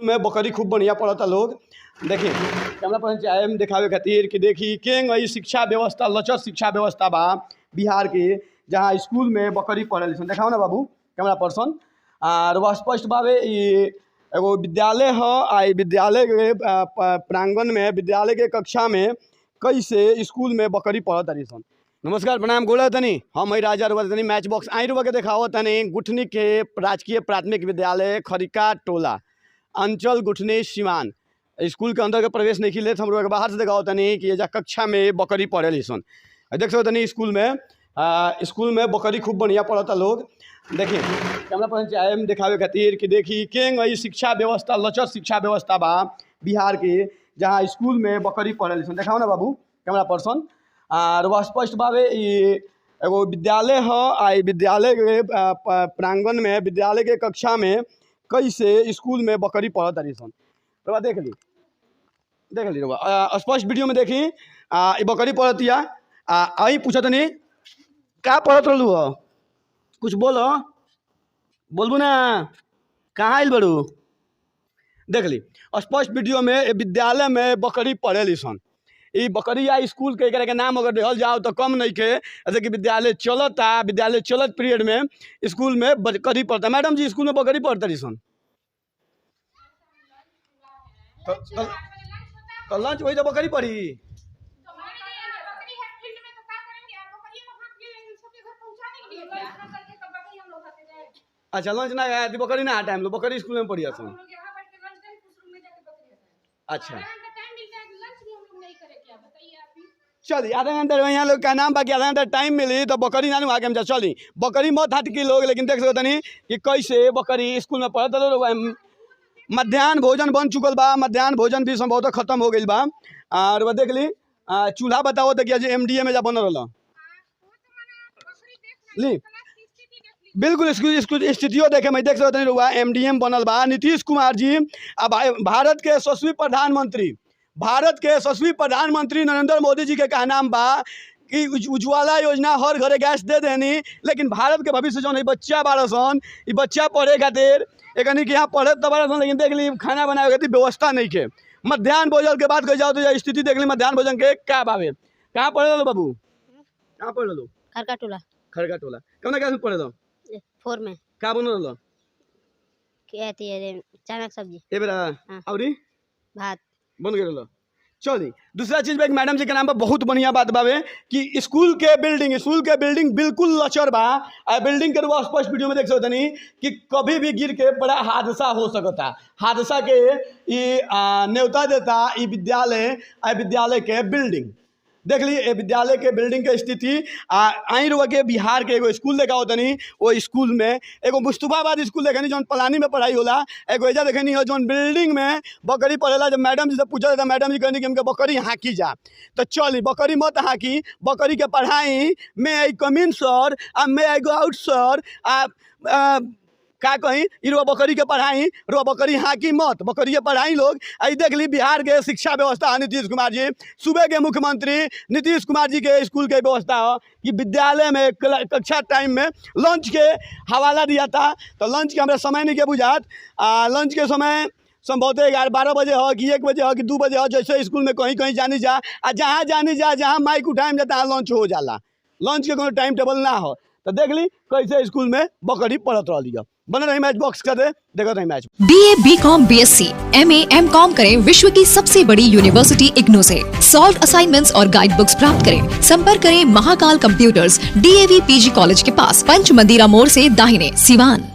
में बकरी खूब बढ़िया पड़ता लोग। देखिए कैमरा पर चाहे दिखावे खातिर कि देखी के शिक्षा व्यवस्था लचर शिक्षा व्यवस्था बा बिहार के, जहाँ स्कूल में बकरी पढ़े देखाओ ना बाबू कैमरा पर्सन। और स्पष्ट भावे एगो विद्यालय है आ विद्यालय के प्रांगण में विद्यालय के कक्षा में कैसे स्कूल में बकरी पढ़ तारी सन। नमस्कार प्रणाम गोला तनी हम राजा रुआ तनी मैच बॉक्स आई रुआ के देखाओ तनी गुठनी के राजकीय प्राथमिक विद्यालय खरिका टोला अंचल गुठनी सिवान स्कूल के अंदर के प्रवेश नहीं ले हम लोग बाहर से दिखाओ तनी कि एजा कक्षा में बकरी पढ़े सन। देख सकते तनी स्कूल में बकरी खूब बढ़िया पढ़ता लोग। देखिए कैमरा पर चाहे दिखावे खातिर कि देखी के शिक्षा व्यवस्था लचर शिक्षा व्यवस्था बा बिहार के, जहाँ स्कूल में बकरी पढ़े सन देखाओ ना बाबू कैमरा पर्सन। और स्पष्ट भावे एगो विद्यालय है आ विद्यालय के प्रांगण में विद्यालय के कक्षा में कैसे स्कूल में बकरी पढ़ तारी सन। तो देख ली स्पष्ट वीडियो में देखी बकरी पढ़तिया। आई पूछत नहीं का पढ़त रहलू हो, कुछ बोलबू ना कहाँ आइल बड़ू। देख ली स्पष्ट वीडियो में विद्यालय में बकरी पढ़े सन। ये बकरी या स्कूल के नाम अगर देखल जाओ तो कम नहीं के, जैसे कि विद्यालय चलत पीरियड में स्कूल में बकरी पढ़ता। मैडम जी स्कूल में बकरी पढ़ता रही सन तो लंच वही तो बकरी पढ़ी। अच्छा लंच ना आया बकरी ना टाइम लो बकरी स्कूल में पढ़ी सन। अच्छा चलिए आधा घंटा यहाँ लोग का नाम बाकी आधा घंटा टाइम मिली तो बकरी ना आगे हम चली बकरी मत हट के लोग। लेकिन देख सकते नहीं कि कैसे बकरी स्कूल में पढ़ता लोग। मध्याह्न भोजन बन चुकल बा, मध्याह्न भोजन भी संभवतः खत्म हो गई बा। और वह देख ली चूल्हा बताओ तो कि MDA में जा बन रहा ली बिल्कुल स्कूल स्थितियों देखे मैं देख सकते नहीं लोग MDA में बनल बा। नीतीश कुमार जी अब भारत के यशस्वी प्रधानमंत्री नरेंद्र मोदी जी के कहा नाम बा कि उज्ज्वला योजना हर घरे गैस दे देनी। लेकिन भारत के भविष्य जो बच्चा बारह सन ये बच्चा पढ़े खातिर एक कि यहाँ पढ़े तो बारह सन, लेकिन देख ली खाना बनाए खातिर व्यवस्था नहीं के। मध्याह्न भोजन के बात कही जाओ तो स्थिति देख ली मध्याह्न भोजन के क्या बाबे। कहाँ पढ़े लो बाबू, कहाँ पढ़े लो? खरका टोला कौन क्लास में पढ़े लो? 4 में। क्या बन रहा चना सब्जी ए बेरा और भात बन गए। चलिए दूसरा चीज एक मैडम जी के नाम पर बहुत बढ़िया बात बावे कि स्कूल के बिल्डिंग बिल्कुल लचर बा। बिल्डिंग के स्पष्ट वीडियो में देख सकते नहीं कि कभी भी गिर के बड़ा हादसा हो सकता। हादसा के न्योता देता ये विद्यालय के बिल्डिंग। देख ली विद्यालय के बिल्डिंग के स्थिति। आई रुआ के बिहार के एगो स्कूल देखा होता नहीं, वो स्कूल में एगो मुस्तफाबाद स्कूल देखनी जो पलानी में पढ़ाई होला। एगो एजा देखनी हो जो बिल्डिंग में बकरी पढ़ेला। जब मैडम जी से पूछा था मैडम जी कहनी कि हमके बकरी हाँकी जा तो चली बकरी मत हाँकी, बकरी के पढ़ाई मे आई कम इन सर मे आई गो आउट सर का कहीं रुआ बकरी के पढ़ाई रुआ बकरी हाँकी मत बकरी के पढ़ाई लोग। आई देख ली बिहार के शिक्षा व्यवस्था नीतीश कुमार जी सूबे के मुख्यमंत्री नीतीश कुमार जी के स्कूल के व्यवस्था हो कि विद्यालय में कक्षा टाइम में लंच के हवाला दिया था। तो लंच के हमारे समय नहीं के बुझात। लंच के समय संभवतः 12 बजे हो कि 1 बजे हो कि 2 बजे हो, जैसे स्कूल में कहीं जानी जा जहाँ जहाँ माइक उठाएम जा तहाँ लंच हो जाला। लंच के कोनो टाइम टेबल ना हो। तो देख ली कैसे स्कूल में बकरी पढ़त रही है। बना रही मैच बॉक्स कर दे देखो रही match. BA, BCom, BSc, MA, MCom करें विश्व की सबसे बड़ी यूनिवर्सिटी इग्नू से। सॉल्व असाइनमेंट्स और गाइड बुक्स प्राप्त करें। संपर्क करें Mahakal computers DAV PG college के पास, पंच मंदिरा मोड़ से दाहिने, सिवान।